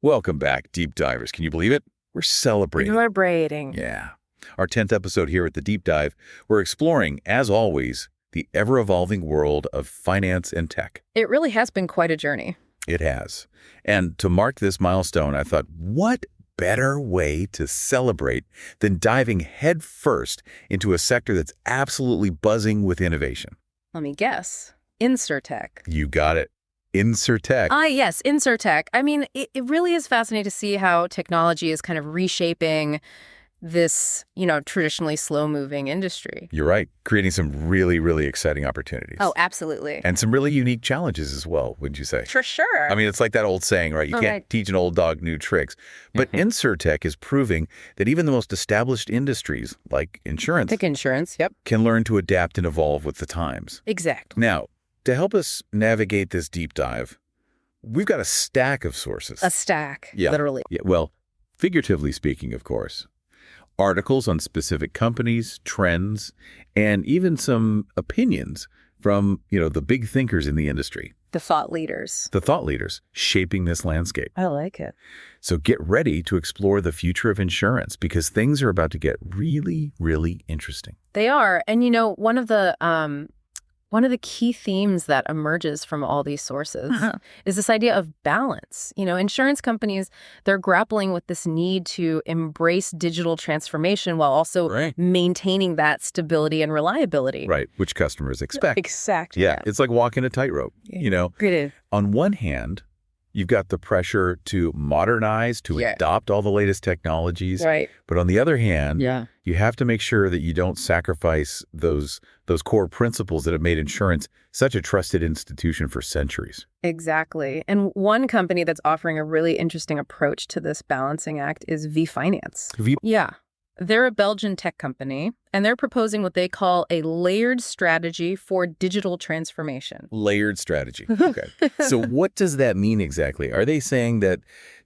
Welcome back, Deep Divers. Can you believe it? We're celebrating. Celebrating. Yeah. Our 10th episode here at the Deep Dive, we're exploring, as always, the ever-evolving world of finance and tech. It really has been quite a journey. It has. And to mark this milestone, I thought, what better way to celebrate than diving headfirst into a sector that's absolutely buzzing with innovation? Let me guess. InsurTech. You got it. InsurTech. Yes, InsurTech. I mean, it really is fascinating to see how technology is kind of reshaping this, traditionally slow-moving industry. You're right. Creating some really, really exciting opportunities. Oh, absolutely. And some really unique challenges as well, wouldn't you say? For sure. I mean, it's like that old saying, right? You can't teach an old dog new tricks. But InsurTech is proving that even the most established industries, like insurance, Tech insurance, yep. can learn to adapt and evolve with the times. Exactly. Now, to help us navigate this deep dive, we've got a stack of sources. A stack, literally. Yeah, well, figuratively speaking, of course. Articles on specific companies, trends, and even some opinions from, the big thinkers in the industry. The thought leaders. The thought leaders shaping this landscape. I like it. So get ready to explore the future of insurance because things are about to get really, really interesting. They are. And, one of the key themes that emerges from all these sources is this idea of balance. Insurance companies, they're grappling with this need to embrace digital transformation while also maintaining that stability and reliability. Right, which customers expect. Exactly. Yeah, it's like walking a tightrope, It is. On one hand, you've got the pressure to modernize, to adopt all the latest technologies. Right. But on the other hand, you have to make sure that you don't sacrifice those core principles that have made insurance such a trusted institution for centuries. Exactly. And one company that's offering a really interesting approach to this balancing act is Vee Finance. Yeah. They're a Belgian tech company, and they're proposing what they call a layered strategy for digital transformation. Layered strategy. Okay. So what does that mean exactly? Are they saying that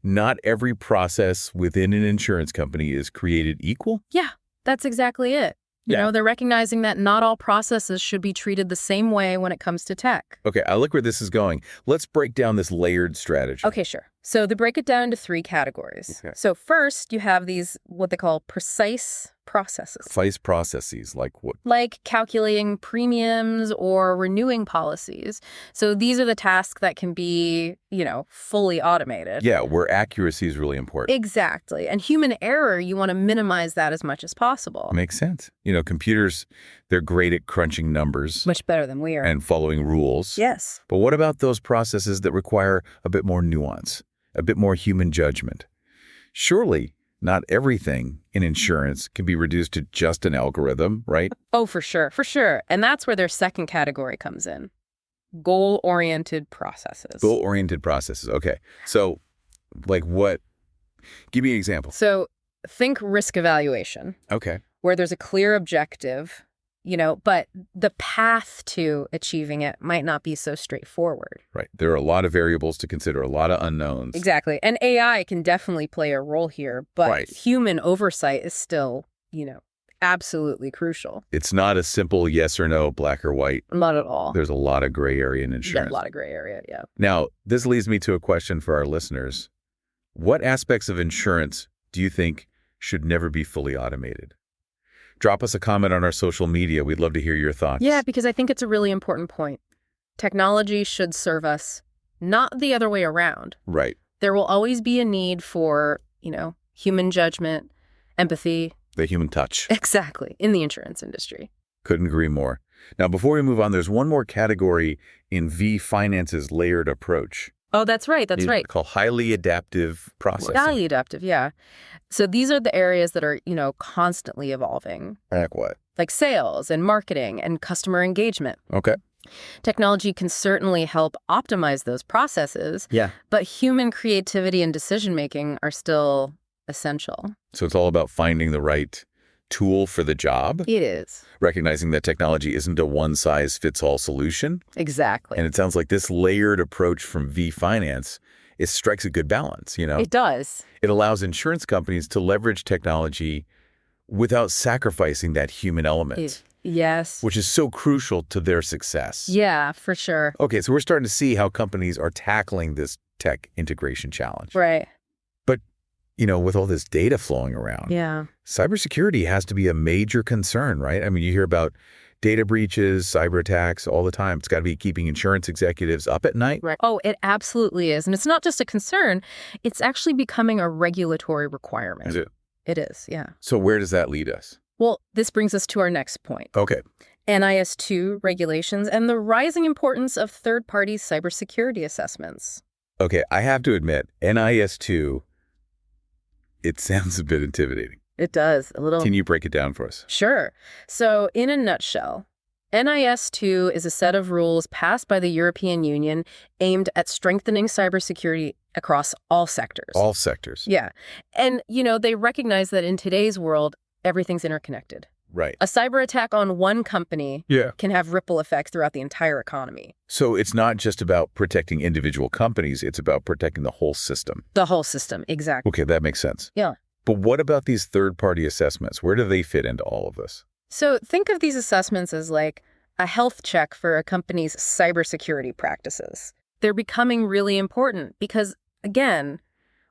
not every process within an insurance company is created equal? Yeah, that's exactly it. They're recognizing that not all processes should be treated the same way when it comes to tech. Okay, I look where this is going. Let's break down this layered strategy. Okay, sure. So they break it down into 3 categories. Okay. So first, you have these, what they call precise processes. Precise processes, like what? Like calculating premiums or renewing policies. So these are the tasks that can be, fully automated. Yeah, where accuracy is really important. Exactly. And human error, you want to minimize that as much as possible. Makes sense. Computers, they're great at crunching numbers. Much better than we are. And following rules. Yes. But what about those processes that require a bit more nuance, a bit more human judgment? Surely not everything in insurance can be reduced to just an algorithm, right? Oh, for sure. For sure. And that's where their second category comes in. Goal-oriented processes. Goal-oriented processes. Okay. So, like what? Give me an example. So think risk evaluation. Okay. Where there's a clear objective, but the path to achieving it might not be so straightforward. Right. There are a lot of variables to consider, a lot of unknowns. Exactly. And AI can definitely play a role here, but human oversight is still, absolutely crucial. It's not a simple yes or no, black or white. Not at all. There's a lot of gray area in insurance. Yeah, a lot of gray area, yeah. Now, this leads me to a question for our listeners. What aspects of insurance do you think should never be fully automated? Drop us a comment on our social media. We'd love to hear your thoughts. Yeah, because I think it's a really important point. Technology should serve us, not the other way around. Right. There will always be a need for, human judgment, empathy. The human touch. Exactly, in the insurance industry. Couldn't agree more. Now, before we move on, there's one more category in Vee Finance's layered approach. Oh, that's right. That's right. It's called highly adaptive processing. Highly adaptive, yeah. So these are the areas that are, constantly evolving. Like what? Like sales and marketing and customer engagement. Okay. Technology can certainly help optimize those processes. Yeah. But human creativity and decision-making are still essential. So it's all about finding the right tool for the job. It is. Recognizing that technology isn't a one-size-fits-all solution. Exactly. And it sounds like this layered approach from Vee Finance, it strikes a good balance, It does. It allows insurance companies to leverage technology without sacrificing that human element. Yes. Which is so crucial to their success. Yeah, for sure. Okay, so we're starting to see how companies are tackling this tech integration challenge. Right. with all this data flowing around, cybersecurity has to be a major concern, right? I mean, you hear about data breaches, cyber attacks all the time. It's got to be keeping insurance executives up at night. Right. Oh, it absolutely is. And it's not just a concern. It's actually becoming a regulatory requirement. Is it? It is, yeah. So where does that lead us? Well, this brings us to our next point. Okay. NIS2 regulations and the rising importance of third-party cybersecurity assessments. Okay, I have to admit, NIS2, it sounds a bit intimidating. It does, a little. Can you break it down for us? Sure. So, in a nutshell, NIS2 is a set of rules passed by the European Union aimed at strengthening cybersecurity across all sectors. All sectors. Yeah. And, they recognize that in today's world, everything's interconnected. Right. A cyber attack on one company can have ripple effects throughout the entire economy. So it's not just about protecting individual companies, it's about protecting the whole system. The whole system, exactly. Okay, that makes sense. Yeah. But what about these third-party assessments? Where do they fit into all of this? So think of these assessments as like a health check for a company's cybersecurity practices. They're becoming really important because, again,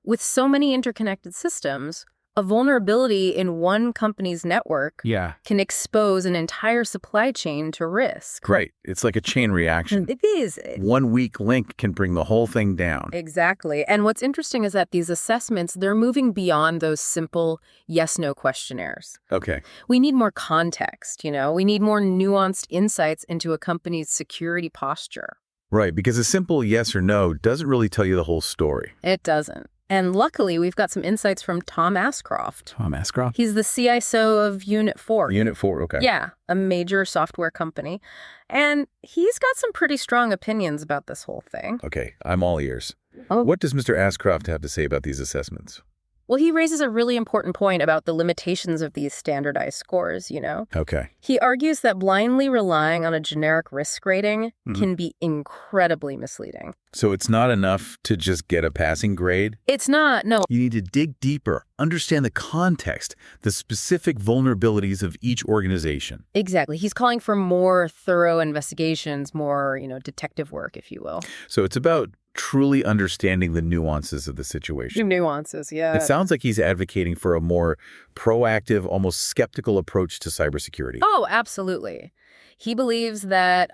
with so many interconnected systems, a vulnerability in one company's network can expose an entire supply chain to risk. Right. It's like a chain reaction. It is. One weak link can bring the whole thing down. Exactly. And what's interesting is that these assessments, they're moving beyond those simple yes-no questionnaires. Okay. We need more context, We need more nuanced insights into a company's security posture. Right, because a simple yes or no doesn't really tell you the whole story. It doesn't. And luckily, we've got some insights from Tom Ashcroft. Tom Ashcroft? He's the CISO of Unit 4. Unit 4, okay. Yeah, a major software company. And he's got some pretty strong opinions about this whole thing. Okay, I'm all ears. Oh. What does Mr. Ashcroft have to say about these assessments? Well, he raises a really important point about the limitations of these standardized scores, Okay. He argues that blindly relying on a generic risk rating can be incredibly misleading. So it's not enough to just get a passing grade? It's not, no. You need to dig deeper, understand the context, the specific vulnerabilities of each organization. Exactly. He's calling for more thorough investigations, more, detective work, if you will. So it's about truly understanding the nuances of the situation. Nuances, yeah. It sounds like he's advocating for a more proactive, almost skeptical approach to cybersecurity. Oh, absolutely. He believes that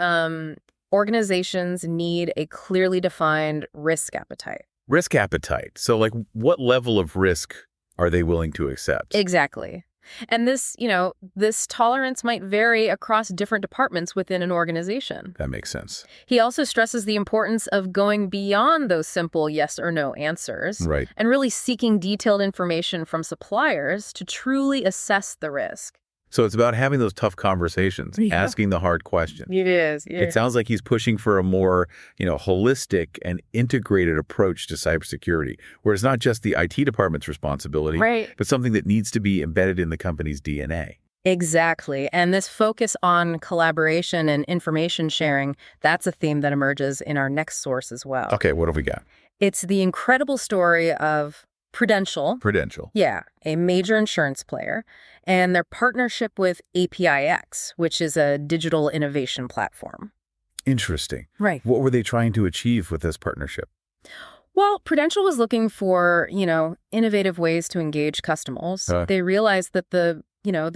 organizations need a clearly defined risk appetite. Risk appetite. So, what level of risk are they willing to accept? Exactly. And this tolerance might vary across different departments within an organization. That makes sense. He also stresses the importance of going beyond those simple yes or no answers. Right. And really seeking detailed information from suppliers to truly assess the risk. So it's about having those tough conversations, asking the hard questions. It is. Yeah. It sounds like he's pushing for a more, holistic and integrated approach to cybersecurity, where it's not just the IT department's responsibility, but something that needs to be embedded in the company's DNA. Exactly. And this focus on collaboration and information sharing, that's a theme that emerges in our next source as well. Okay, what have we got? It's the incredible story of Prudential. Yeah, a major insurance player, and their partnership with APIX, which is a digital innovation platform. Interesting. Right. What were they trying to achieve with this partnership? Well, Prudential was looking for, innovative ways to engage customers. They realized that the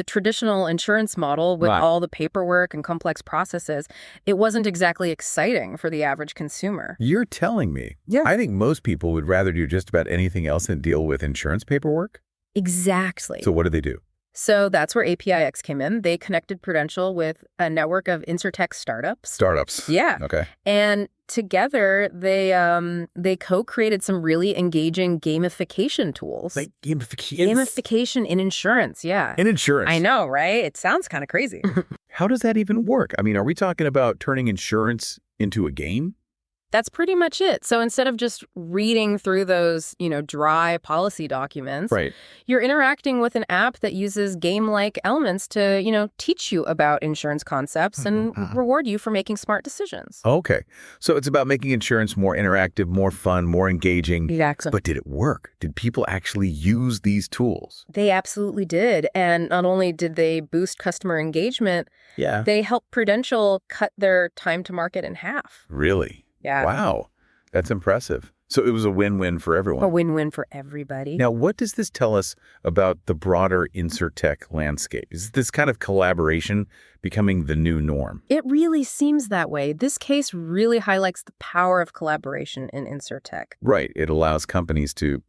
traditional insurance model with all the paperwork and complex processes, it wasn't exactly exciting for the average consumer. You're telling me? Yeah. I think most people would rather do just about anything else than deal with insurance paperwork. Exactly. So what did they do? So that's where APIX came in. They connected Prudential with a network of InsurTech startups. Startups. Yeah. Okay. And together, they co-created some really engaging gamification tools. Like gamification? Gamification in insurance, yeah. In insurance? I know, right? It sounds kind of crazy. How does that even work? I mean, are we talking about turning insurance into a game? That's pretty much it. So instead of just reading through those, dry policy documents, you're interacting with an app that uses game-like elements to, teach you about insurance concepts and reward you for making smart decisions. Okay. So it's about making insurance more interactive, more fun, more engaging. Exactly. But did it work? Did people actually use these tools? They absolutely did. And not only did they boost customer engagement, they helped Prudential cut their time to market in half. Really? Yeah. Wow. That's impressive. So it was a win-win for everyone. A win-win for everybody. Now, what does this tell us about the broader InsurTech landscape? Is this kind of collaboration becoming the new norm? It really seems that way. This case really highlights the power of collaboration in InsurTech. Right. It allows companies to,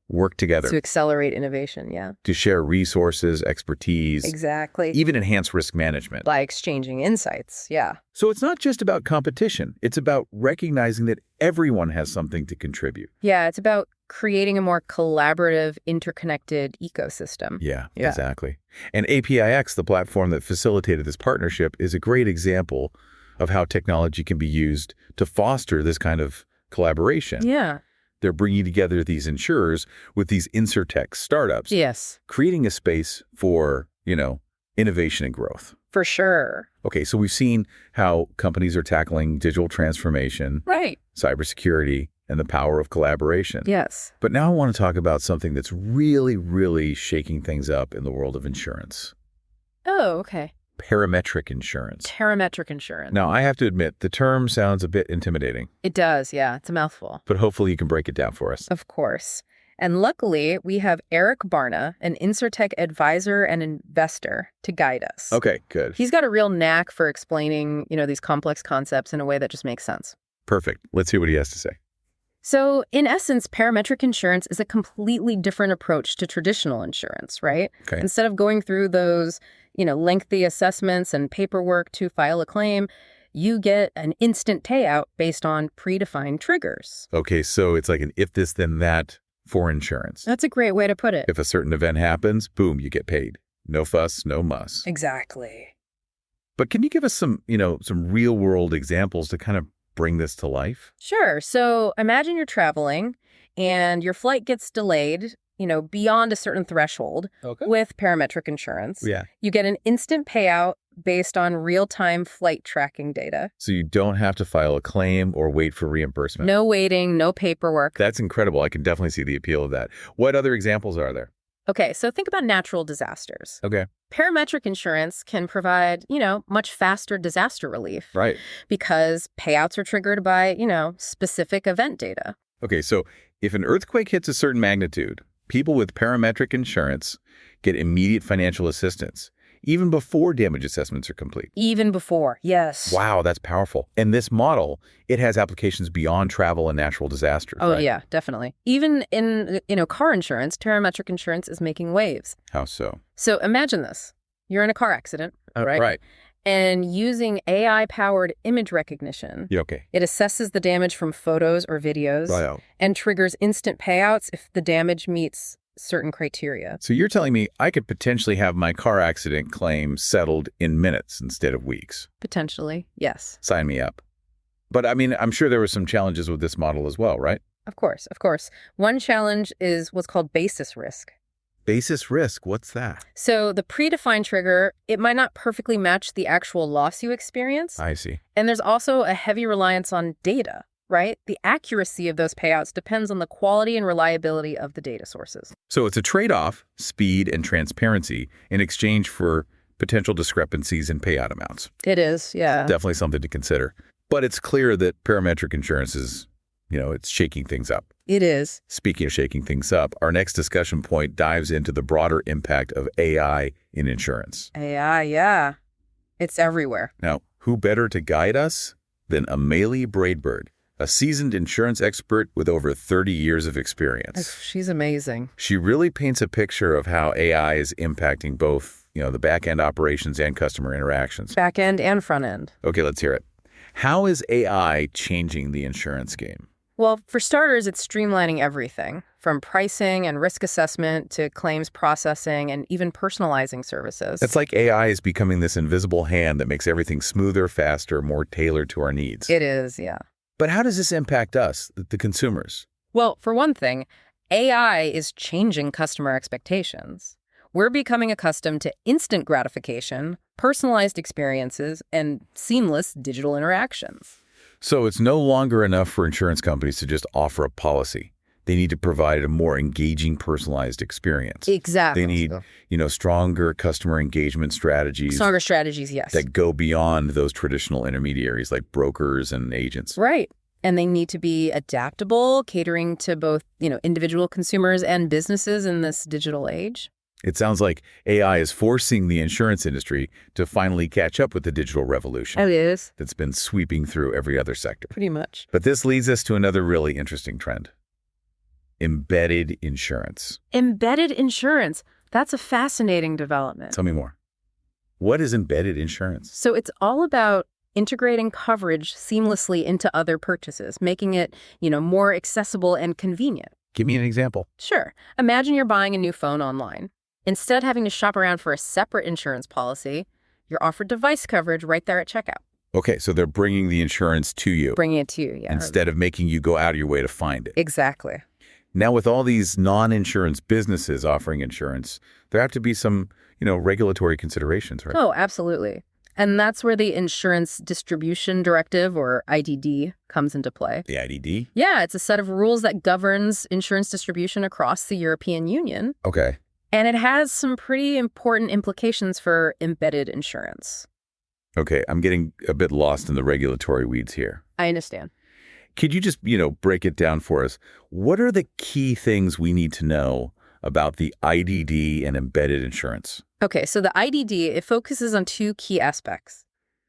work together. To accelerate innovation, yeah. To share resources, expertise. Exactly. Even enhance risk management. By exchanging insights, yeah. So it's not just about competition. It's about recognizing that everyone has something to contribute. Yeah, it's about creating a more collaborative, interconnected ecosystem. Yeah, exactly. And APIX, the platform that facilitated this partnership, is a great example of how technology can be used to foster this kind of collaboration. Yeah. They're bringing together these insurers with these InsurTech startups. Yes. Creating a space for, innovation and growth. For sure. Okay, so we've seen how companies are tackling digital transformation, Right. cybersecurity, and the power of collaboration. Yes. But now I want to talk about something that's really, really shaking things up in the world of insurance. Oh, okay. Parametric insurance. Parametric insurance. Now, I have to admit, the term sounds a bit intimidating, It does, yeah. It's a mouthful. but hopefully you can break it down for us. Of course. And luckily, we have Eric Barna, an InsurTech advisor and investor, to guide us. Okay, good. He's got a real knack for explaining, these complex concepts in a way that just makes sense. Perfect. Let's hear what he has to say. So, in essence, parametric insurance is a completely different approach to traditional insurance, right? Okay. Instead of going through those, lengthy assessments and paperwork to file a claim, you get an instant payout based on predefined triggers. Okay, so it's like an if this, then that for insurance. That's a great way to put it. If a certain event happens, boom, you get paid. No fuss, no muss. Exactly. But can you give us some real world examples to kind of bring this to life? Sure. So imagine you're traveling and your flight gets delayed, beyond a certain threshold. Okay. With parametric insurance. Yeah. You get an instant payout based on real-time flight tracking data. So you don't have to file a claim or wait for reimbursement. No waiting, no paperwork. That's incredible. I can definitely see the appeal of that. What other examples are there? Okay, so think about natural disasters. Okay. Parametric insurance can provide, much faster disaster relief. Right. Because payouts are triggered by, specific event data. Okay, so if an earthquake hits a certain magnitude, people with parametric insurance get immediate financial assistance, even before damage assessments are complete. Even before, yes. Wow, that's powerful. And this model, it has applications beyond travel and natural disasters. Oh, right? yeah, definitely. Even in, car insurance, parametric insurance is making waves. How so? So imagine this. You're in a car accident, right? Right. And using AI-powered image recognition, Yeah, okay. it assesses the damage from photos or videos Right. and triggers instant payouts if the damage meets certain criteria. So you're telling me I could potentially have my car accident claim settled in minutes instead of weeks? Potentially, yes. Sign me up. But I mean, I'm sure there were some challenges with this model as well, right? Of course, of course. One challenge is what's called basis risk. Basis risk, what's that? So the predefined trigger, it might not perfectly match the actual loss you experience. I see. And there's also a heavy reliance on data, right? The accuracy of those payouts depends on the quality and reliability of the data sources. So it's a trade-off, speed and transparency, in exchange for potential discrepancies in payout amounts. It is, yeah. Definitely something to consider. But it's clear that parametric insurance is, it's shaking things up. It is. Speaking of shaking things up, our next discussion point dives into the broader impact of AI in insurance. AI, yeah. It's everywhere. Now, who better to guide us than Amelie Braidberg, a seasoned insurance expert with over 30 years of experience. She's amazing. She really paints a picture of how AI is impacting both, the back-end operations and customer interactions. Back end and front end. Okay, let's hear it. How is AI changing the insurance game? Well, for starters, it's streamlining everything, from pricing and risk assessment to claims processing and even personalizing services. It's like AI is becoming this invisible hand that makes everything smoother, faster, more tailored to our needs. It is, yeah. But how does this impact us, the consumers? Well, for one thing, AI is changing customer expectations. We're becoming accustomed to instant gratification, personalized experiences, and seamless digital interactions. So it's no longer enough for insurance companies to just offer a policy. They need to provide a more engaging, personalized experience. Exactly. They need, stronger customer engagement strategies. Stronger strategies, yes. That go beyond those traditional intermediaries like brokers and agents. Right. And they need to be adaptable, catering to both, individual consumers and businesses in this digital age. It sounds like AI is forcing the insurance industry to finally catch up with the digital revolution. Oh, it is? That's been sweeping through every other sector. Pretty much. But this leads us to another really interesting trend. Embedded insurance. Embedded insurance. That's a fascinating development. Tell me more. What is embedded insurance? So it's all about integrating coverage seamlessly into other purchases, making it, more accessible and convenient. Give me an example. Sure. Imagine you're buying a new phone online. Instead of having to shop around for a separate insurance policy, you're offered device coverage right there at checkout. Okay, so they're bringing the insurance to you. Bringing it to you, yeah. Instead of making you go out of your way to find it. Exactly. Now, with all these non-insurance businesses offering insurance, there have to be some, regulatory considerations, right? Oh, absolutely. And that's where the Insurance Distribution Directive, or IDD, comes into play. The IDD? Yeah, it's a set of rules that governs insurance distribution across the European Union. Okay. And it has some pretty important implications for embedded insurance. Okay, I'm getting a bit lost in the regulatory weeds here. I understand. Could you just, break it down for us? What are the key things we need to know about the IDD and embedded insurance? Okay, so the IDD, it focuses on two key aspects: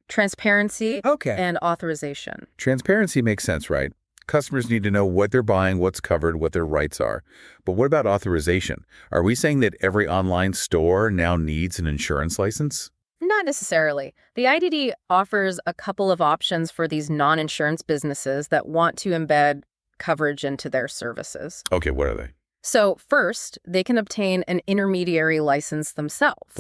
transparency and authorization. Transparency makes sense, right? Customers need to know what they're buying, what's covered, what their rights are. But what about authorization? Are we saying that every online store now needs an insurance license? Not necessarily. The IDD offers a couple of options for these non-insurance businesses that want to embed coverage into their services. Okay, what are they? So first, they can obtain an intermediary license themselves,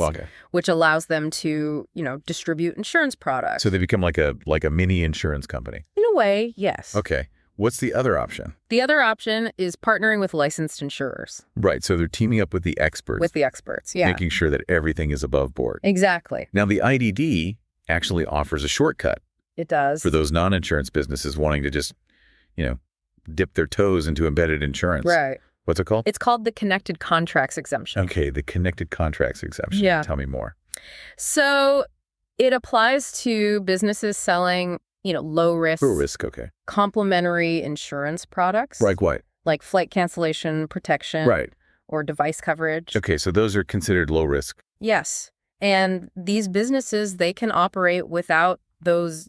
which allows them to, distribute insurance products. So they become like a mini insurance company? In a way, yes. Okay. What's the other option? The other option is partnering with licensed insurers. Right. So they're teaming up with the experts. With the experts, yeah. Making sure that everything is above board. Exactly. Now, the IDD actually offers a shortcut. It does. For those non-insurance businesses wanting to just, dip their toes into embedded insurance. Right. What's it called? It's called the Connected Contracts Exemption. Okay, the Connected Contracts Exemption. Yeah. Tell me more. So it applies to businesses selling, low risk, okay. complementary insurance products. Like what? Like flight cancellation protection. Right. Or device coverage. Okay, so those are considered low risk. Yes. And these businesses, they can operate without those,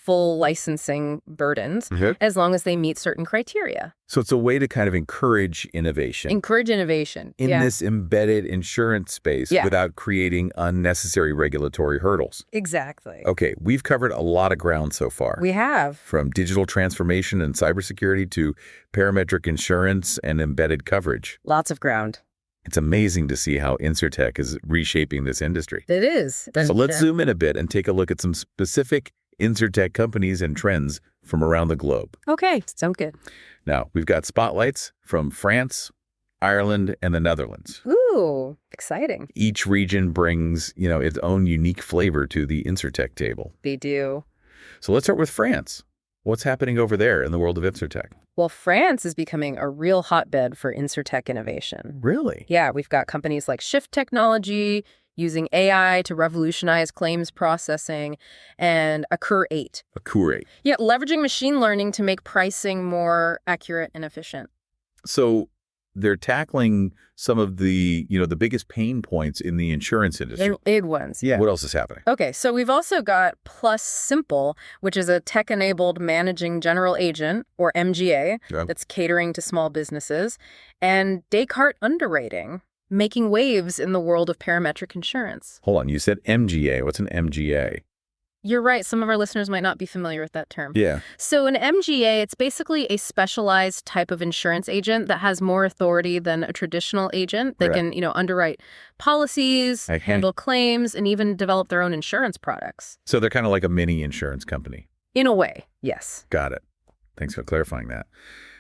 full licensing burdens as long as they meet certain criteria. So it's a way to kind of encourage innovation. In this embedded insurance space without creating unnecessary regulatory hurdles. Exactly. Okay, we've covered a lot of ground so far. We have. From digital transformation and cybersecurity to parametric insurance and embedded coverage. Lots of ground. It's amazing to see how InsurTech is reshaping this industry. It is. So let's zoom in a bit and take a look at some specific InsurTech companies and trends from around the globe. Okay, sounds good. Now, we've got spotlights from France, Ireland, and the Netherlands. Ooh, exciting. Each region brings, its own unique flavor to the InsurTech table. They do. So let's start with France. What's happening over there in the world of InsurTech? Well, France is becoming a real hotbed for InsurTech innovation. Really? Yeah, we've got companies like Shift Technology using AI to revolutionize claims processing, and Accur8. Accur8. Yeah, leveraging machine learning to make pricing more accurate and efficient. So they're tackling some of the, the biggest pain points in the insurance industry. Big ones. Yeah. What else is happening? Okay, so we've also got Plus Simple, which is a tech-enabled managing general agent, or MGA, that's catering to small businesses, and Descartes Underwriting, making waves in the world of parametric insurance. Hold on, you said MGA. What's an MGA? You're right. Some of our listeners might not be familiar with that term. Yeah. So an MGA, it's basically a specialized type of insurance agent that has more authority than a traditional agent. They can, underwrite policies, handle claims, and even develop their own insurance products. So they're kind of like a mini insurance company. In a way, yes. Got it. Thanks for clarifying that.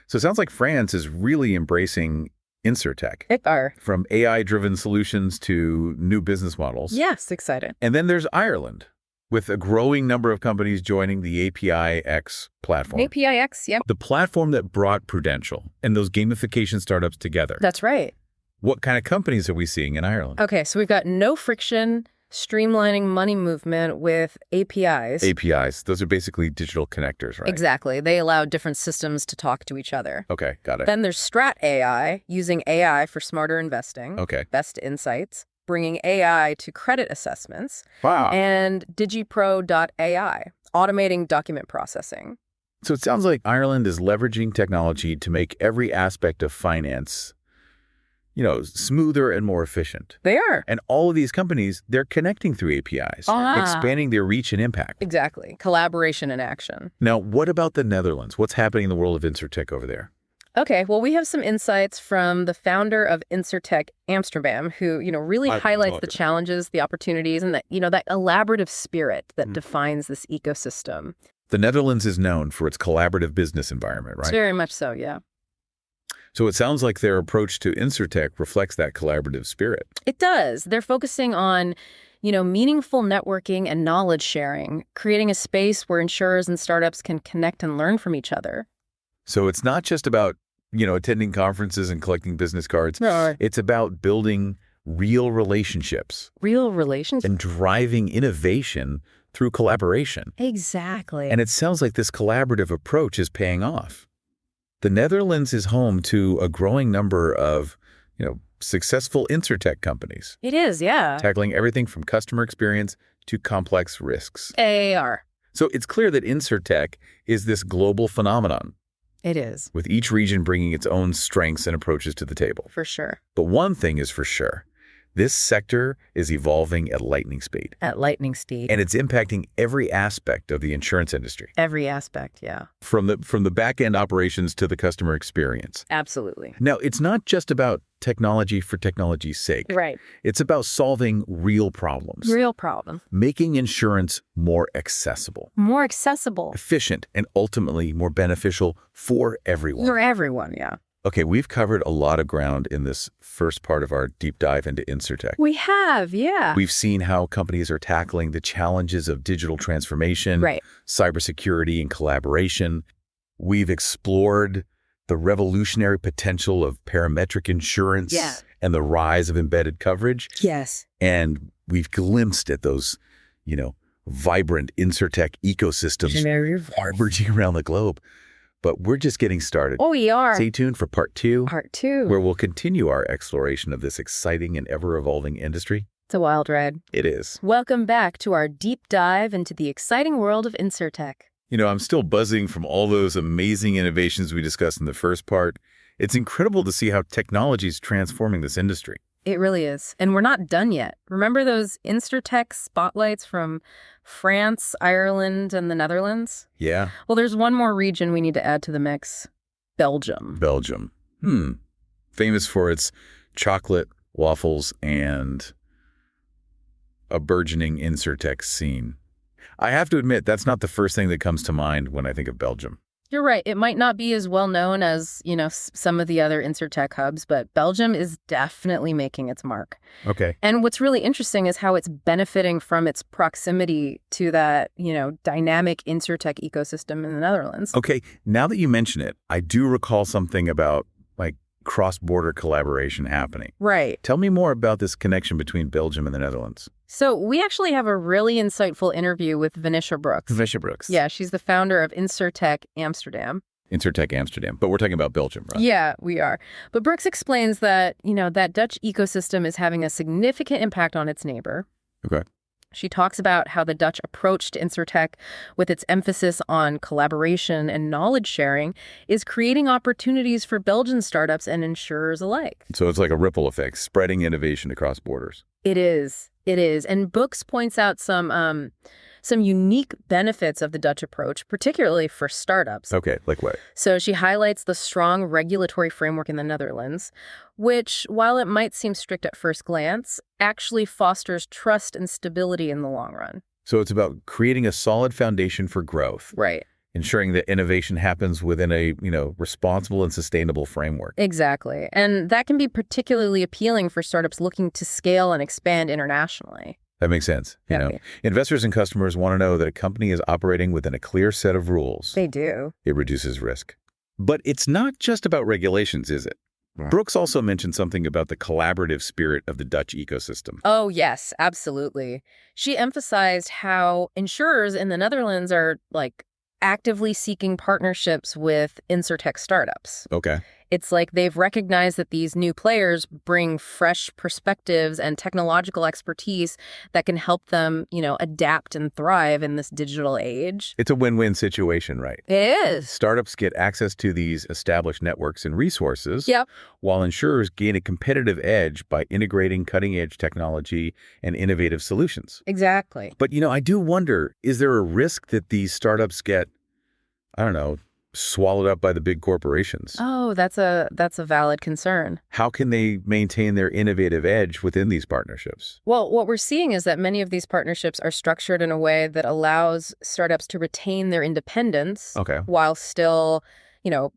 So it sounds like France is really embracing InsurTech. It are. From AI-driven solutions to new business models. Yes, excited. And then there's Ireland, with a growing number of companies joining the APIX platform. APIX, yep. The platform that brought Prudential and those gamification startups together. That's right. What kind of companies are we seeing in Ireland? Okay, so we've got no friction, streamlining money movement with APIs. APIs, those are basically digital connectors, right? Exactly. They allow different systems to talk to each other. Okay, got it. Then there's Strat AI, using AI for smarter investing. Okay. Best insights, bringing AI to credit assessments. Wow. And DigiPro.ai, automating document processing. So it sounds like Ireland is leveraging technology to make every aspect of finance, smoother and more efficient. They are. And all of these companies, they're connecting through APIs, expanding their reach and impact. Exactly. Collaboration in action. Now, what about the Netherlands? What's happening in the world of InsurTech over there? Okay, well, we have some insights from the founder of InsurTech Amsterdam, who, really highlights the challenges, the opportunities, and that collaborative spirit that defines this ecosystem. The Netherlands is known for its collaborative business environment, right? Very much so, yeah. So it sounds like their approach to InsurTech reflects that collaborative spirit. It does. They're focusing on, meaningful networking and knowledge sharing, creating a space where insurers and startups can connect and learn from each other. So it's not just about, attending conferences and collecting business cards. No. It's about building real relationships. Real relationships? And driving innovation through collaboration. Exactly. And it sounds like this collaborative approach is paying off. The Netherlands is home to a growing number of, successful InsurTech companies. It is, yeah. Tackling everything from customer experience to complex risks. AAR. So it's clear that InsurTech is this global phenomenon. It is. With each region bringing its own strengths and approaches to the table. For sure. But one thing is for sure. This sector is evolving at lightning speed. At lightning speed. And it's impacting every aspect of the insurance industry. Every aspect, yeah. From the back-end operations to the customer experience. Absolutely. Now, it's not just about technology for technology's sake. Right. It's about solving real problems. Real problems. Making insurance more accessible. More accessible. Efficient, and ultimately more beneficial for everyone. For everyone, yeah. Okay, we've covered a lot of ground in this first part of our deep dive into InsurTech. We have, yeah. We've seen how companies are tackling the challenges of digital transformation, right, cybersecurity, and collaboration. We've explored the revolutionary potential of parametric insurance and the rise of embedded coverage. Yes. And we've glimpsed at those, vibrant InsurTech ecosystems emerging around the globe. But we're just getting started. Oh, we are. Stay tuned for part two. Part two. Where we'll continue our exploration of this exciting and ever-evolving industry. It's a wild ride. It is. Welcome back to our deep dive into the exciting world of InsurTech. I'm still buzzing from all those amazing innovations we discussed in the first part. It's incredible to see how technology is transforming this industry. It really is. And we're not done yet. Remember those InsurTech spotlights from France, Ireland, and the Netherlands? Yeah. Well, there's one more region we need to add to the mix. Belgium. Belgium. Famous for its chocolate, waffles, and a burgeoning InsurTech scene. I have to admit, that's not the first thing that comes to mind when I think of Belgium. You're right. It might not be as well known as, some of the other InsurTech hubs, but Belgium is definitely making its mark. Okay. And what's really interesting is how it's benefiting from its proximity to that, dynamic InsurTech ecosystem in the Netherlands. Okay. Now that you mention it, I do recall something about cross-border collaboration happening. Right. Tell me more about this connection between Belgium and the Netherlands. So we actually have a really insightful interview with Venetia Brooks. Venetia Brooks. Yeah, she's the founder of InsurTech Amsterdam. InsurTech Amsterdam. But we're talking about Belgium, right? Yeah, we are. But Brooks explains that, that Dutch ecosystem is having a significant impact on its neighbor. Okay. She talks about how the Dutch approach to InsurTech, with its emphasis on collaboration and knowledge sharing, is creating opportunities for Belgian startups and insurers alike. So it's like a ripple effect, spreading innovation across borders. It is. It is. And Brooks points out some unique benefits of the Dutch approach, particularly for startups. Okay, like what? So she highlights the strong regulatory framework in the Netherlands, which, while it might seem strict at first glance, actually fosters trust and stability in the long run. So it's about creating a solid foundation for growth. Right. Ensuring that innovation happens within a, responsible and sustainable framework. Exactly. And that can be particularly appealing for startups looking to scale and expand internationally. That makes sense. Investors and customers want to know that a company is operating within a clear set of rules. They do. It reduces risk. But it's not just about regulations, is it? Brooks also mentioned something about the collaborative spirit of the Dutch ecosystem. Oh, yes, absolutely. She emphasized how insurers in the Netherlands are, actively seeking partnerships with InsurTech startups. Okay. It's like they've recognized that these new players bring fresh perspectives and technological expertise that can help them, adapt and thrive in this digital age. It's a win-win situation, right? It is. Startups get access to these established networks and resources, Yep. while insurers gain a competitive edge by integrating cutting-edge technology and innovative solutions. Exactly. But, I do wonder, is there a risk that these startups get, I don't know, swallowed up by the big corporations? Oh, that's a valid concern. How can they maintain their innovative edge within these partnerships? Well, what we're seeing is that many of these partnerships are structured in a way that allows startups to retain their independence while still,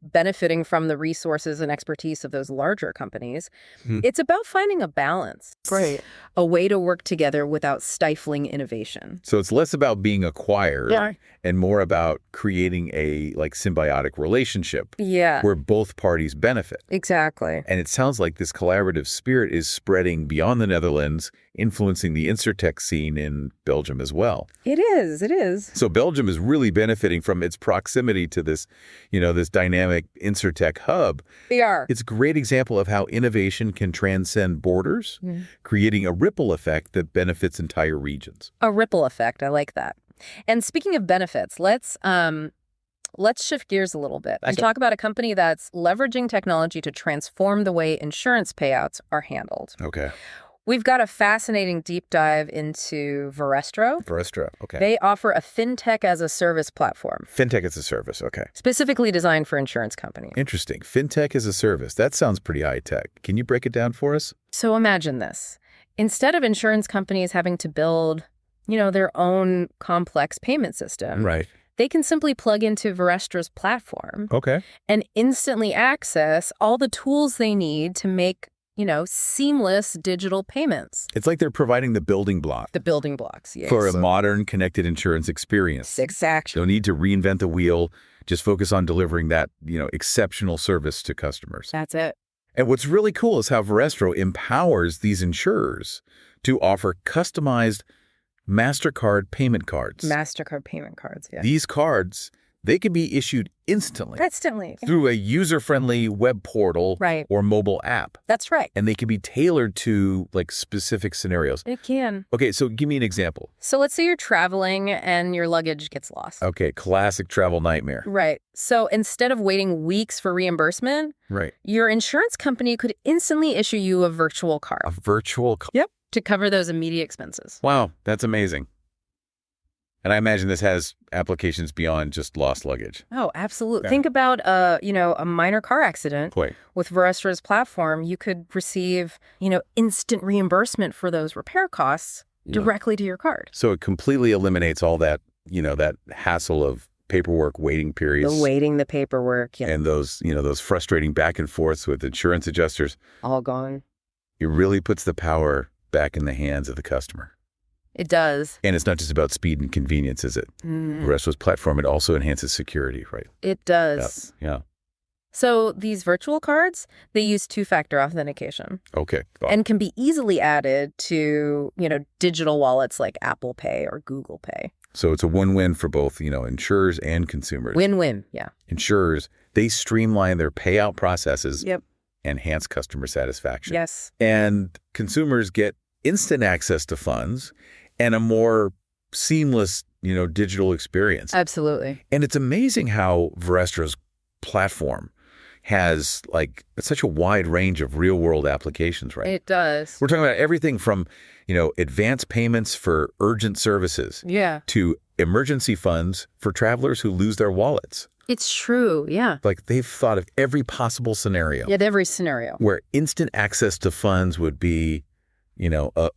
benefiting from the resources and expertise of those larger companies. It's about finding a balance. Great. A way to work together without stifling innovation. So it's less about being acquired and more about creating a symbiotic relationship where both parties benefit. Exactly. And it sounds like this collaborative spirit is spreading beyond the Netherlands, influencing the InsurTech scene in Belgium as well. It is. So Belgium is really benefiting from its proximity to this, this dynamic InsurTech hub. They are. It's a great example of how innovation can transcend borders, creating a ripple effect that benefits entire regions. A ripple effect. I like that. And speaking of benefits, let's shift gears a little bit and talk about a company that's leveraging technology to transform the way insurance payouts are handled. Okay. We've got a fascinating deep dive into Verestro. Okay. They offer a fintech as a service platform. Fintech as a service, okay. Specifically designed for insurance companies. Interesting. Fintech as a service. That sounds pretty high-tech. Can you break it down for us? So imagine this. Instead of insurance companies having to build, their own complex payment system, they can simply plug into Verestro's platform and instantly access all the tools they need to make seamless digital payments. It's like they're providing the building block. The building blocks, yes. For a modern connected insurance experience. Exactly. No need to reinvent the wheel. Just focus on delivering that, exceptional service to customers. That's it. And what's really cool is how Verestro empowers these insurers to offer customized MasterCard payment cards. MasterCard payment cards, yeah. These cards, they can be issued instantly. Through a user-friendly web portal or mobile app. That's right. And they can be tailored to specific scenarios. It can. Okay, so give me an example. So let's say you're traveling and your luggage gets lost. Okay, classic travel nightmare. Right. So instead of waiting weeks for reimbursement, your insurance company could instantly issue you a virtual card. A virtual card? Yep. To cover those immediate expenses. Wow, that's amazing. And I imagine this has applications beyond just lost luggage. Oh, absolutely. Yeah. Think about, a minor car accident. With Verestro's platform, you could receive, instant reimbursement for those repair costs directly to your card. So it completely eliminates all that, that hassle of paperwork waiting periods. The paperwork. Yeah. And those frustrating back and forths with insurance adjusters. All gone. It really puts the power back in the hands of the customer. It does. And it's not just about speed and convenience, is it? Verestro's platform, it also enhances security, right? It does. Yeah. So these virtual cards, they use two-factor authentication. Okay. And can be easily added to, digital wallets like Apple Pay or Google Pay. So it's a win-win for both, insurers and consumers. Win-win, yeah. Insurers, they streamline their payout processes. Enhance customer satisfaction. Yes. And consumers get instant access to funds and a more seamless, digital experience. Absolutely. And it's amazing how Verestro's platform has such a wide range of real-world applications, right? It does. We're talking about everything from, advance payments for urgent services to emergency funds for travelers who lose their wallets. It's true, yeah. They've thought of every possible scenario. Yeah, every scenario. Where instant access to funds would be a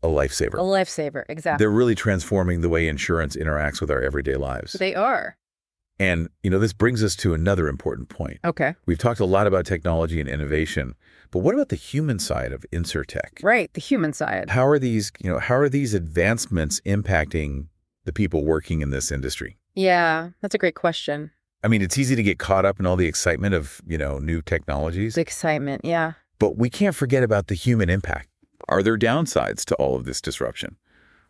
lifesaver. A lifesaver, exactly. They're really transforming the way insurance interacts with our everyday lives. They are. And, this brings us to another important point. Okay. We've talked a lot about technology and innovation, but what about the human side of InsurTech? Right, the human side. How are these advancements impacting the people working in this industry? Yeah, that's a great question. I mean, it's easy to get caught up in all the excitement of, new technologies. The excitement, yeah. But we can't forget about the human impact. Are there downsides to all of this disruption?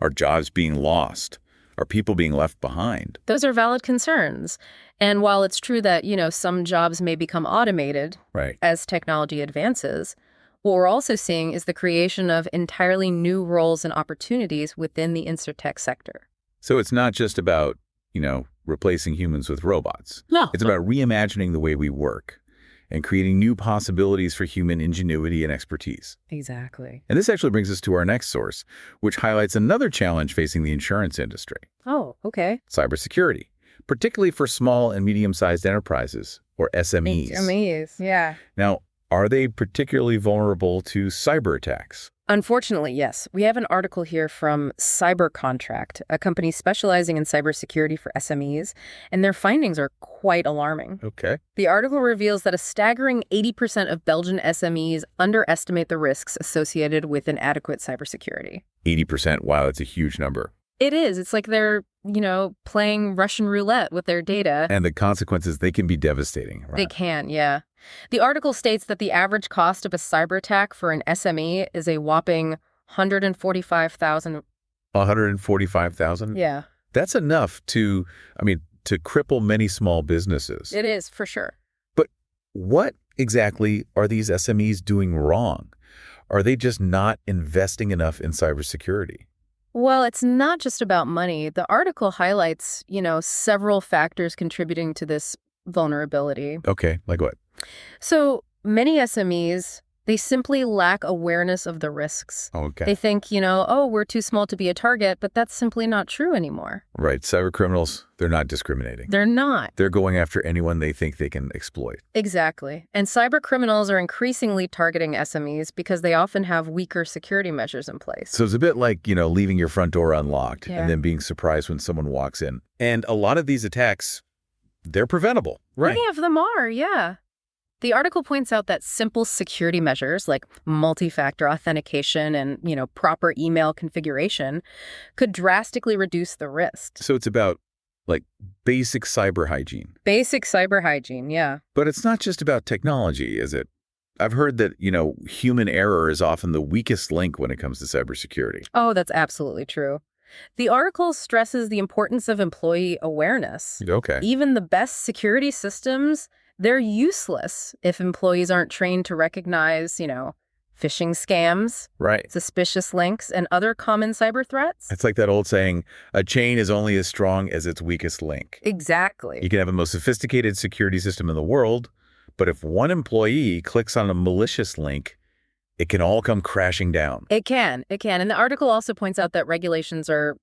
Are jobs being lost? Are people being left behind? Those are valid concerns. And while it's true that, some jobs may become automated Right. as technology advances, what we're also seeing is the creation of entirely new roles and opportunities within the InsurTech sector. So it's not just about, replacing humans with robots. No. It's about reimagining the way we work and creating new possibilities for human ingenuity and expertise. Exactly. And this actually brings us to our next source, which highlights another challenge facing the insurance industry: Oh, okay. cybersecurity, particularly for small and medium-sized enterprises, or SMEs. SMEs, yeah. Now, are they particularly vulnerable to cyber attacks? Unfortunately, yes. We have an article here from CyberContract, a company specializing in cybersecurity for SMEs, and their findings are quite alarming. Okay. The article reveals that a staggering 80% of Belgian SMEs underestimate the risks associated with inadequate cybersecurity. 80%, wow, that's a huge number. It is. It's like they're, playing Russian roulette with their data. And the consequences, they can be devastating. Right? They can, yeah. The article states that the average cost of a cyber attack for an SME is a whopping $145,000. 145,000? Yeah. That's enough to cripple many small businesses. It is, for sure. But what exactly are these SMEs doing wrong? Are they just not investing enough in cybersecurity? Well, it's not just about money. The article highlights, several factors contributing to this vulnerability. Okay, like what? So many SMEs, they simply lack awareness of the risks. Okay. They think, we're too small to be a target, but that's simply not true anymore. Right. Cyber criminals, they're not discriminating. They're not. They're going after anyone they think they can exploit. Exactly. And cyber criminals are increasingly targeting SMEs because they often have weaker security measures in place. So it's a bit like, leaving your front door unlocked Yeah. and then being surprised when someone walks in. And a lot of these attacks, they're preventable. Right. Many of them are, yeah. The article points out that simple security measures like multi-factor authentication and, proper email configuration could drastically reduce the risk. So it's about basic cyber hygiene. Basic cyber hygiene, yeah. But it's not just about technology, is it? I've heard that, human error is often the weakest link when it comes to cybersecurity. Oh, that's absolutely true. The article stresses the importance of employee awareness. Okay. Even the best security systems, they're useless if employees aren't trained to recognize, phishing scams, Right. suspicious links, and other common cyber threats. It's like that old saying, a chain is only as strong as its weakest link. Exactly. You can have the most sophisticated security system in the world, but if one employee clicks on a malicious link, it can all come crashing down. It can. And the article also points out that regulations are,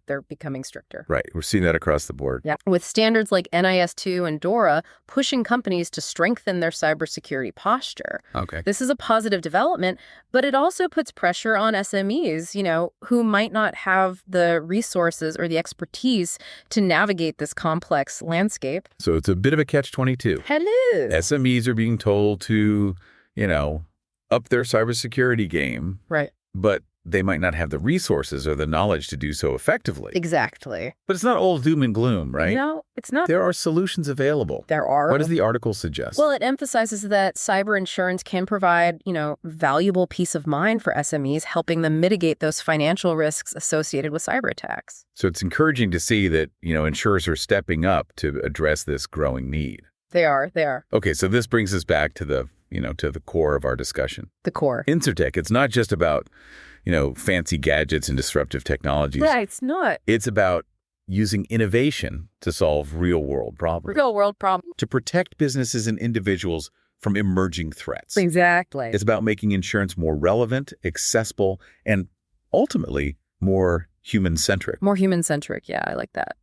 they're becoming stricter. Right. We're seeing that across the board. Yeah. With standards like NIS2 and DORA pushing companies to strengthen their cybersecurity posture. Okay. This is a positive development, but it also puts pressure on SMEs, who might not have the resources or the expertise to navigate this complex landscape. So it's a bit of a catch-22. Hello. SMEs are being told to, up their cybersecurity game, Right. but they might not have the resources or the knowledge to do so effectively. Exactly. But it's not all doom and gloom, right? No, it's not. There are solutions available. There are. What does the article suggest? Well, it emphasizes that cyber insurance can provide, valuable peace of mind for SMEs, helping them mitigate those financial risks associated with cyber attacks. So it's encouraging to see that, insurers are stepping up to address this growing need. They are. Okay, so this brings us back to the core of our discussion. The core. InsurTech, it's not just about, fancy gadgets and disruptive technologies. Yeah, it's not. It's about using innovation to solve real-world problems. Real world problem. To protect businesses and individuals from emerging threats. Exactly. It's about making insurance more relevant, accessible, and ultimately more human-centric. More human-centric. Yeah, I like that.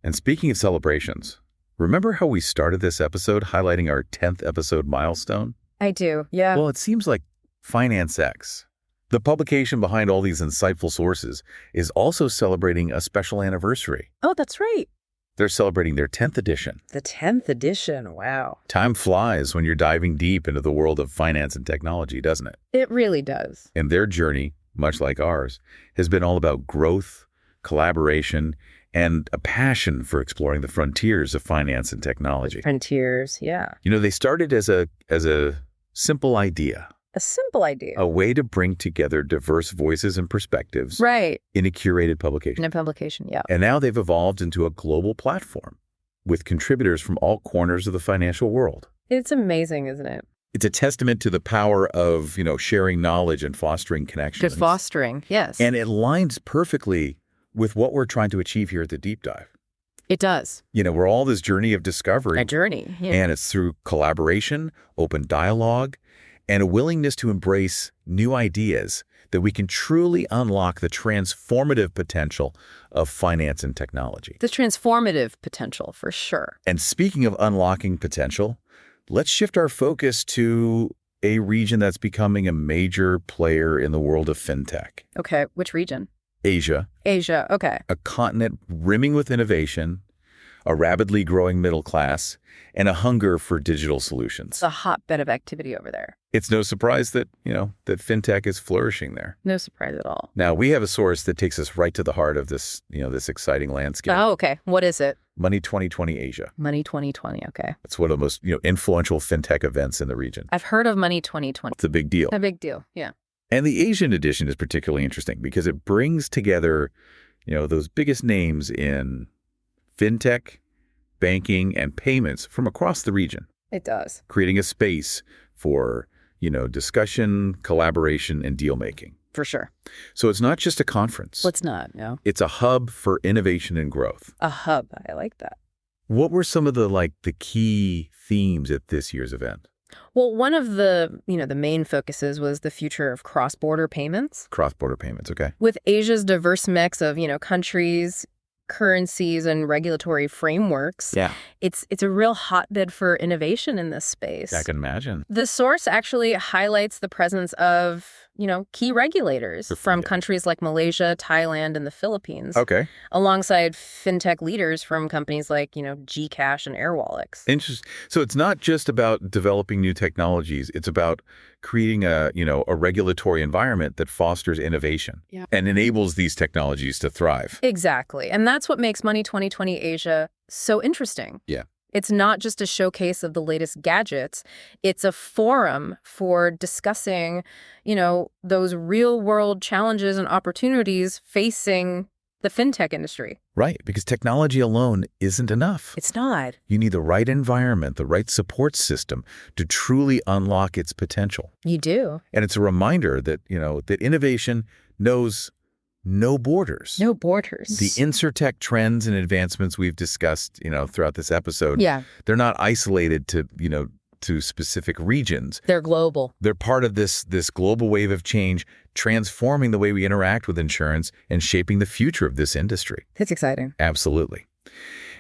And speaking of celebrations, remember how we started this episode highlighting our 10th episode milestone? I do. Yeah. Well, it seems like FinanceX, the publication behind all these insightful sources, is also celebrating a special anniversary. Oh, that's right. They're celebrating their 10th edition. The 10th edition. Wow. Time flies when you're diving deep into the world of finance and technology, doesn't it? It really does. And their journey, much like ours, has been all about growth, collaboration, and a passion for exploring the frontiers of finance and technology. Frontiers, yeah. They started as a simple idea, A simple idea. A way to bring together diverse voices and perspectives Right. in a curated publication. In a publication, yeah. And now they've evolved into a global platform with contributors from all corners of the financial world. It's amazing, isn't it? It's a testament to the power of, sharing knowledge and fostering connections. Just fostering, yes. And it lines perfectly with what we're trying to achieve here at the Deep Dive. It does. We're all this journey of discovery. A journey, yeah. And it's through collaboration, open dialogue, and a willingness to embrace new ideas that we can truly unlock the transformative potential of finance and technology. The transformative potential, for sure. And speaking of unlocking potential, let's shift our focus to a region that's becoming a major player in the world of fintech. Okay, which region? Asia. Asia, okay. A continent brimming with innovation, a rapidly growing middle class, and a hunger for digital solutions. It's a hotbed of activity over there. It's no surprise that, that fintech is flourishing there. No surprise at all. Now, we have a source that takes us right to the heart of this, this exciting landscape. Oh, okay. What is it? Money 2020 Asia. Money 2020, okay. It's one of the most, influential fintech events in the region. I've heard of Money 2020. It's a big deal. A big deal, yeah. And the Asian edition is particularly interesting because it brings together, those biggest names in fintech, banking, and payments from across the region. It does. Creating a space for, discussion, collaboration, and deal-making. For sure. So it's not just a conference. Well, it's not, no. It's a hub for innovation and growth. A hub. I like that. What were some of the key themes at this year's event? Well, one of the, the main focuses was the future of cross-border payments. Cross-border payments, okay. With Asia's diverse mix of, countries, currencies, and regulatory frameworks. Yeah. It's a real hotbed for innovation in this space. I can imagine. The source actually highlights the presence of, key regulators from countries like Malaysia, Thailand, and the Philippines. Okay. Alongside fintech leaders from companies like, Gcash and Airwallex. Interesting. So it's not just about developing new technologies. It's about creating a regulatory environment that fosters innovation and enables these technologies to thrive. Exactly. And that's what makes Money 2020 Asia so interesting. Yeah. It's not just a showcase of the latest gadgets. It's a forum for discussing, those real-world challenges and opportunities facing the fintech industry. Right, because technology alone isn't enough. It's not. You need the right environment, the right support system to truly unlock its potential. You do. And it's a reminder that, that innovation knows no borders. No borders. The InsurTech trends and advancements we've discussed, throughout this episode, they're not isolated to, to specific regions. They're global. They're part of this global wave of change, transforming the way we interact with insurance and shaping the future of this industry. That's exciting. Absolutely.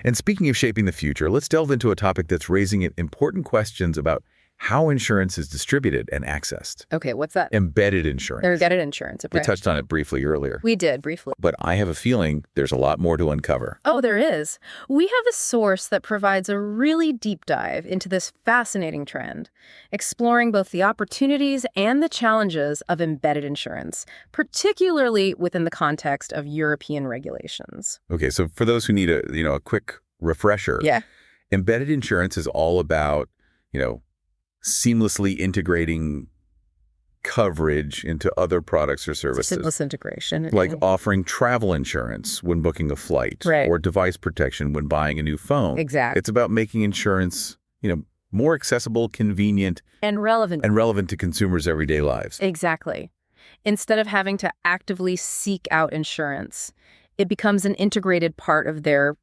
And speaking of shaping the future, let's delve into a topic that's raising important questions about how insurance is distributed and accessed. Okay, what's that? Embedded insurance. Embedded insurance. Okay. We touched on it briefly earlier. We did, briefly. But I have a feeling there's a lot more to uncover. Oh, there is. We have a source that provides a really deep dive into this fascinating trend, exploring both the opportunities and the challenges of embedded insurance, particularly within the context of European regulations. Okay, so for those who need a quick refresher, embedded insurance is all about, seamlessly integrating coverage into other products or services. Seamless integration. Like offering travel insurance when booking a flight, or device protection when buying a new phone. Exactly. It's about making insurance, more accessible, convenient, and relevant to consumers' everyday lives. Exactly. Instead of having to actively seek out insurance, it becomes an integrated part of their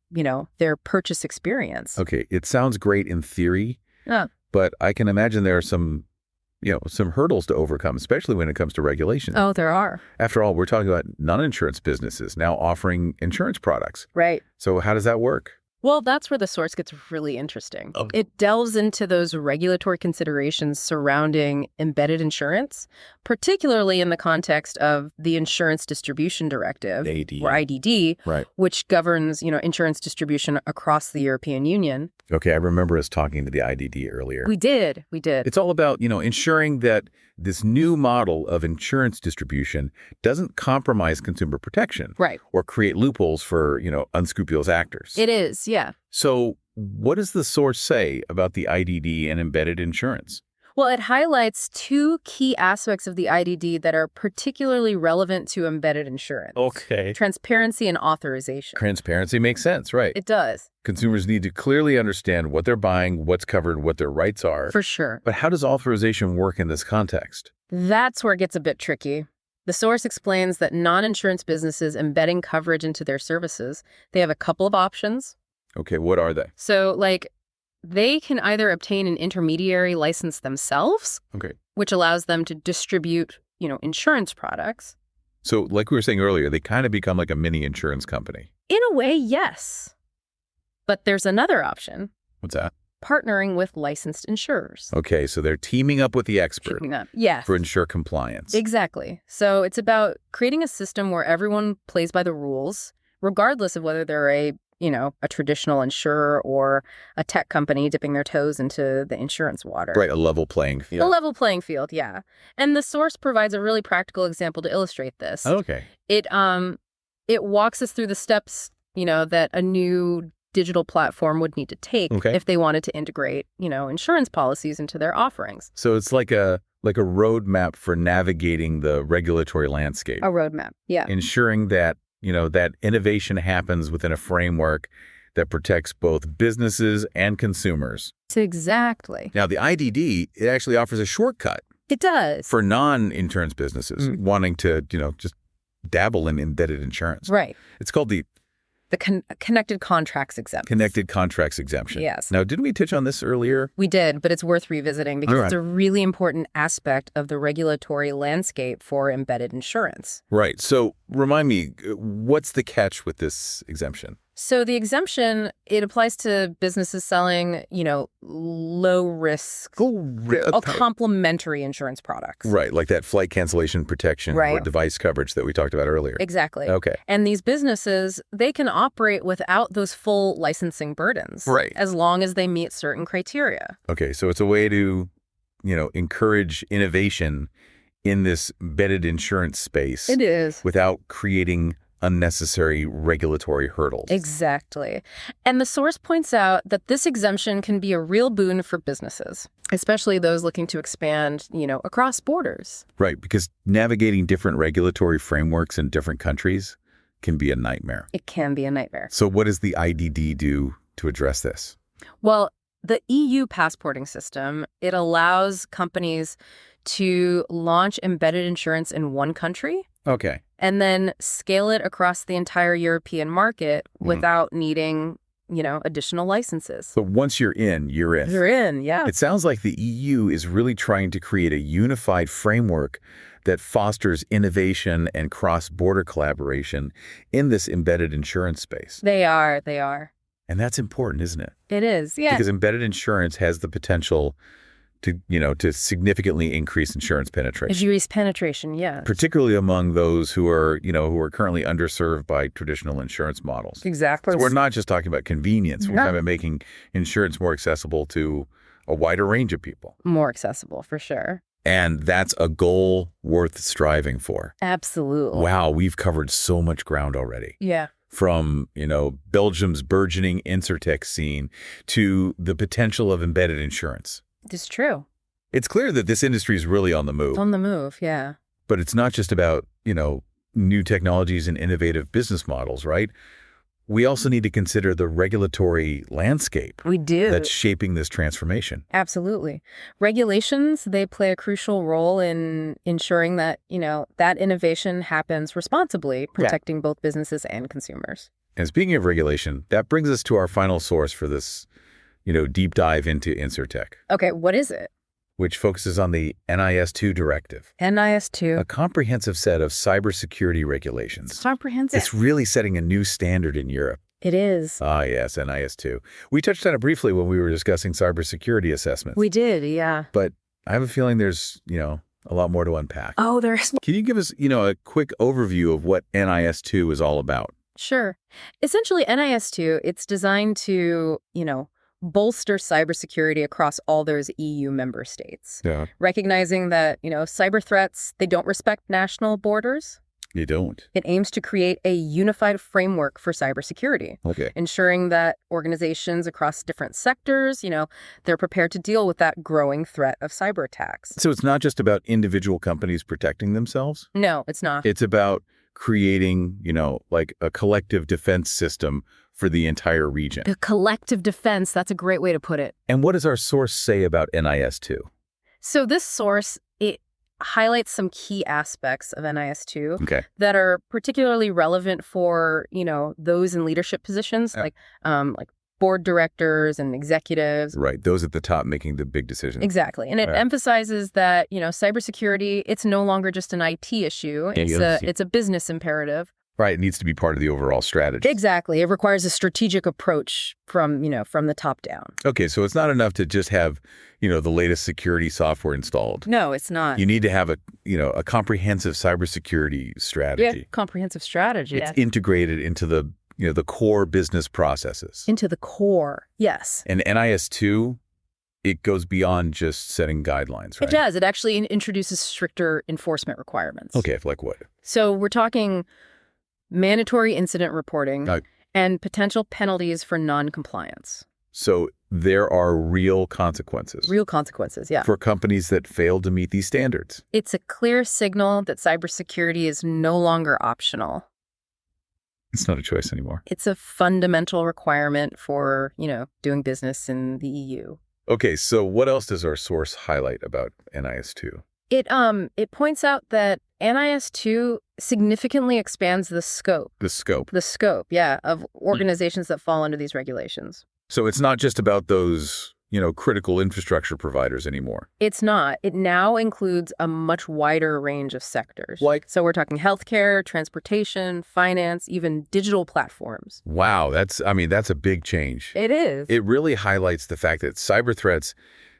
purchase experience. Okay, it sounds great in theory. But I can imagine there are some hurdles to overcome, especially when it comes to regulation. Oh, there are. After all, we're talking about non-insurance businesses now offering insurance products. Right. So how does that work? Well, that's where the source gets really interesting. Okay. It delves into those regulatory considerations surrounding embedded insurance, particularly in the context of the Insurance Distribution Directive, or IDD, which governs, insurance distribution across the European Union. Okay, I remember us talking to the IDD earlier. We did. It's all about, ensuring that this new model of insurance distribution doesn't compromise consumer protection. Right. Or create loopholes for, unscrupulous actors. It is, yeah. So what does the source say about the IDD and embedded insurance? Well, it highlights two key aspects of the IDD that are particularly relevant to embedded insurance. Okay. Transparency and authorization. Transparency makes sense, right? It does. Consumers need to clearly understand what they're buying, what's covered, what their rights are. For sure. But how does authorization work in this context? That's where it gets a bit tricky. The source explains that non-insurance businesses embedding coverage into their services, they have a couple of options. Okay, what are they? So, they can either obtain an intermediary license themselves, Okay. which allows them to distribute, insurance products. So like we were saying earlier, they kind of become like a mini insurance company. In a way, yes. But there's another option, What's that? partnering with licensed insurers. Okay, so they're teaming up with the expert Yes. for ensure compliance. Exactly. So it's about creating a system where everyone plays by the rules, regardless of whether they're a traditional insurer or a tech company dipping their toes into the insurance water. Right, a level playing field. A level playing field, yeah. And the source provides a really practical example to illustrate this. Okay. It walks us through the steps, that a new digital platform would need to take if they wanted to integrate, insurance policies into their offerings. So it's like a roadmap for navigating the regulatory landscape. A roadmap, yeah. Ensuring that, that innovation happens within a framework that protects both businesses and consumers. Exactly. Now, the IDD, it actually offers a shortcut. It does. For non-insurance businesses wanting to, just dabble in embedded insurance. Right. It's called the connected contracts exemption. Connected contracts exemption. Yes. Now, didn't we touch on this earlier? We did, but it's worth revisiting because it's a really important aspect of the regulatory landscape for embedded insurance. Right. So remind me, what's the catch with this exemption? So the exemption, it applies to businesses selling, low risk, complementary insurance products. Right, like that flight cancellation protection or device coverage that we talked about earlier. Exactly. Okay. And these businesses, they can operate without those full licensing burdens. Right. As long as they meet certain criteria. Okay, so it's a way to, encourage innovation in this embedded insurance space. It is. Without creating unnecessary regulatory hurdles. Exactly. And the source points out that this exemption can be a real boon for businesses, especially those looking to expand, across borders. Right, because navigating different regulatory frameworks in different countries can be a nightmare. It can be a nightmare. So what does the IDD do to address this? Well, the EU passporting system, it allows companies to launch embedded insurance in one country. Okay. And then scale it across the entire European market without needing, additional licenses. So once you're in, you're in. You're in, yeah. It sounds like the EU is really trying to create a unified framework that fosters innovation and cross-border collaboration in this embedded insurance space. They are. And that's important, isn't it? It is, yeah. Because embedded insurance has the potential to significantly increase insurance penetration. Increase penetration, yeah. Particularly among those who are currently underserved by traditional insurance models. Exactly. So we're not just talking about convenience. We're talking about making insurance more accessible to a wider range of people. More accessible, for sure. And that's a goal worth striving for. Absolutely. Wow, we've covered so much ground already. Yeah. From, Belgium's burgeoning InsurTech scene to the potential of embedded insurance. It's true. It's clear that this industry is really on the move. On the move, yeah. But it's not just about, new technologies and innovative business models, right? We also need to consider the regulatory landscape. We do. That's shaping this transformation. Absolutely. Regulations, they play a crucial role in ensuring that, that innovation happens responsibly, protecting both businesses and consumers. And speaking of regulation, that brings us to our final source for this deep dive into InsurTech. Okay, what is it? Which focuses on the NIS2 directive. NIS2. A comprehensive set of cybersecurity regulations. It's comprehensive. It's really setting a new standard in Europe. It is. Ah, yes, NIS2. We touched on it briefly when we were discussing cybersecurity assessments. We did, yeah. But I have a feeling there's, a lot more to unpack. Oh, there's... Can you give us, a quick overview of what NIS2 is all about? Sure. Essentially, NIS2, it's designed to, bolster cybersecurity across all those EU member states. Yeah. Recognizing that, cyber threats, they don't respect national borders. You don't. It aims to create a unified framework for cybersecurity, Okay. ensuring that organizations across different sectors, they're prepared to deal with that growing threat of cyber attacks. So it's not just about individual companies protecting themselves? No, it's not. It's about creating, like a collective defense system for the entire region. The collective defense, that's a great way to put it. And what does our source say about NIS2? So this source, it highlights some key aspects of NIS2 Okay. that are particularly relevant for, those in leadership positions, like board directors and executives. Right. Those at the top making the big decisions. Exactly. And it emphasizes that, cybersecurity, it's no longer just an IT issue. It's a business imperative. Right. It needs to be part of the overall strategy. Exactly. It requires a strategic approach from the top down. Okay. So it's not enough to just have, the latest security software installed. No, it's not. You need to have a comprehensive cybersecurity strategy. Yeah, comprehensive strategy. It's integrated into the core business processes. Into the core, yes. And NIS2, it goes beyond just setting guidelines, right? It does. It actually introduces stricter enforcement requirements. Okay, like what? So we're talking mandatory incident reporting and potential penalties for non-compliance. So there are real consequences. Real consequences, yeah. For companies that fail to meet these standards. It's a clear signal that cybersecurity is no longer optional. It's not a choice anymore. It's a fundamental requirement for, doing business in the EU. Okay, so what else does our source highlight about NIS2? It points out that NIS2 significantly expands the scope. The scope. The scope, yeah, of organizations that fall under these regulations. So it's not just about those, critical infrastructure providers anymore. It's not. It now includes a much wider range of sectors. Like? So we're talking healthcare, transportation, finance, even digital platforms. Wow, that's a big change. It is. It really highlights the fact that cyber threats,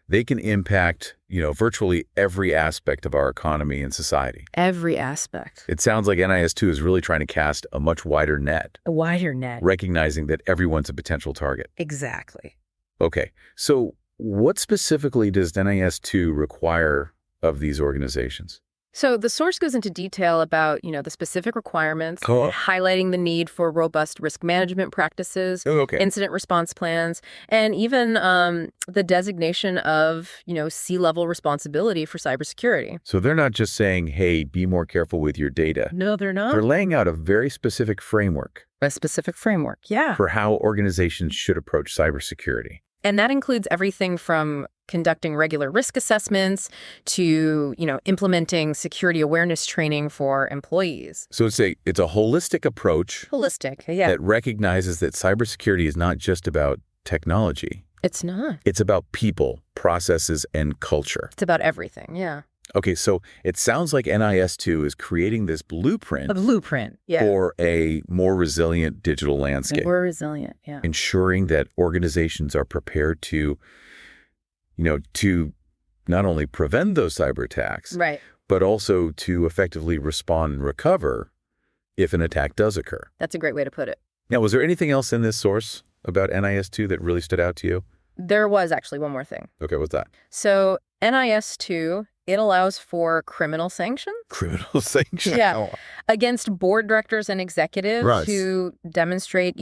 they can impact, virtually every aspect of our economy and society. Every aspect. It sounds like NIS2 is really trying to cast a much wider net. A wider net. Recognizing that everyone's a potential target. Exactly. Okay, so what specifically does NIS2 require of these organizations? So the source goes into detail about, the specific requirements, highlighting the need for robust risk management practices, incident response plans, and even the designation of, C-level responsibility for cybersecurity. So they're not just saying, hey, be more careful with your data. No, they're not. They're laying out a very specific framework. A specific framework, yeah. For how organizations should approach cybersecurity. And that includes everything from conducting regular risk assessments to, implementing security awareness training for employees. So it's a holistic approach. Holistic, yeah. That recognizes that cybersecurity is not just about technology. It's not. It's about people, processes, and culture. It's about everything, yeah. Okay, so it sounds like NIS2 is creating this blueprint. A blueprint, yeah. For a more resilient digital landscape. More resilient, yeah. Ensuring that organizations are prepared to, to not only prevent those cyber attacks, right, but also to effectively respond and recover if an attack does occur. That's a great way to put it. Now, was there anything else in this source about NIS2 that really stood out to you? There was actually one more thing. Okay, what's that? So NIS2, it allows for criminal sanctions. Criminal sanctions? Yeah, against board directors and executives who demonstrate,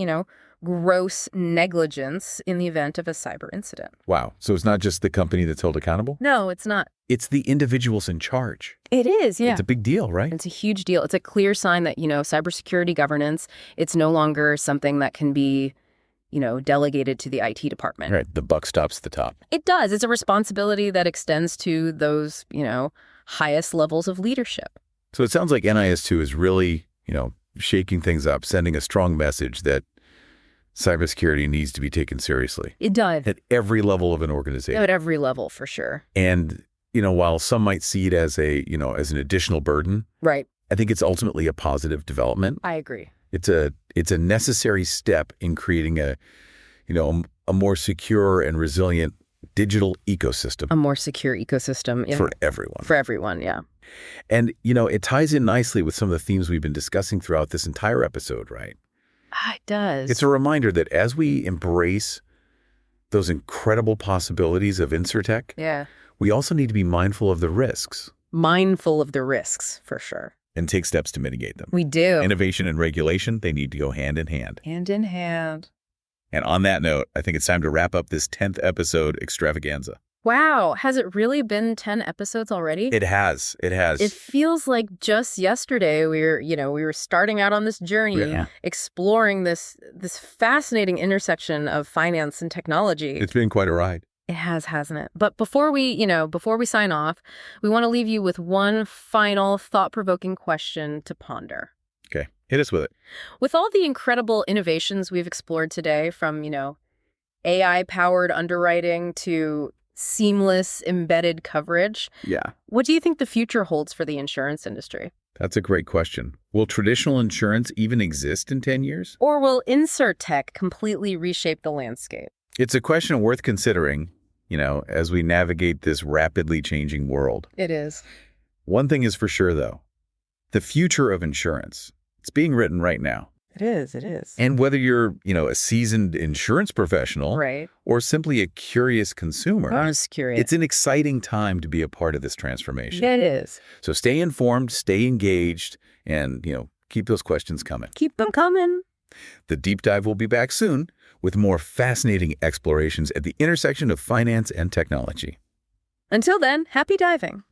gross negligence in the event of a cyber incident. Wow. So it's not just the company that's held accountable? No, it's not. It's the individuals in charge. It is, yeah. It's a big deal, right? It's a huge deal. It's a clear sign that, cybersecurity governance, it's no longer something that can be delegated to the IT department. Right. The buck stops at the top. It does. It's a responsibility that extends to those, highest levels of leadership. So it sounds like NIS2 is really, shaking things up, sending a strong message that cybersecurity needs to be taken seriously. It does. At every level of an organization. At every level, for sure. And, while some might see it as as an additional burden. Right. I think it's ultimately a positive development. I agree. It's a necessary step in creating a more secure and resilient digital ecosystem. A more secure ecosystem. For everyone. For everyone, yeah. And, it ties in nicely with some of the themes we've been discussing throughout this entire episode, right? It does. It's a reminder that as we embrace those incredible possibilities of InsurTech, yeah, we also need to be mindful of the risks. Mindful of the risks, for sure. and take steps to mitigate them. We do. Innovation and regulation, they need to go hand in hand. Hand in hand. And on that note, I think it's time to wrap up this 10th episode extravaganza. Wow. Has it really been 10 episodes already? It has. It has. It feels like just yesterday we were starting out on this journey, exploring this fascinating intersection of finance and technology. It's been quite a ride. It has, hasn't it? But before we sign off, we want to leave you with one final thought-provoking question to ponder. Okay. Hit us with it. With all the incredible innovations we've explored today, from, AI-powered underwriting to seamless embedded coverage. Yeah. What do you think the future holds for the insurance industry? That's a great question. Will traditional insurance even exist in 10 years? Or will InsurTech completely reshape the landscape? It's a question worth considering, as we navigate this rapidly changing world. It is. One thing is for sure, though. The future of insurance, it's being written right now. It is. And whether you're, a seasoned insurance professional right, or simply a curious consumer, I was curious. It's an exciting time to be a part of this transformation. It is. So stay informed, stay engaged, and, keep those questions coming. Keep them coming. The Deep Dive will be back soon with more fascinating explorations at the intersection of finance and technology. Until then, happy diving.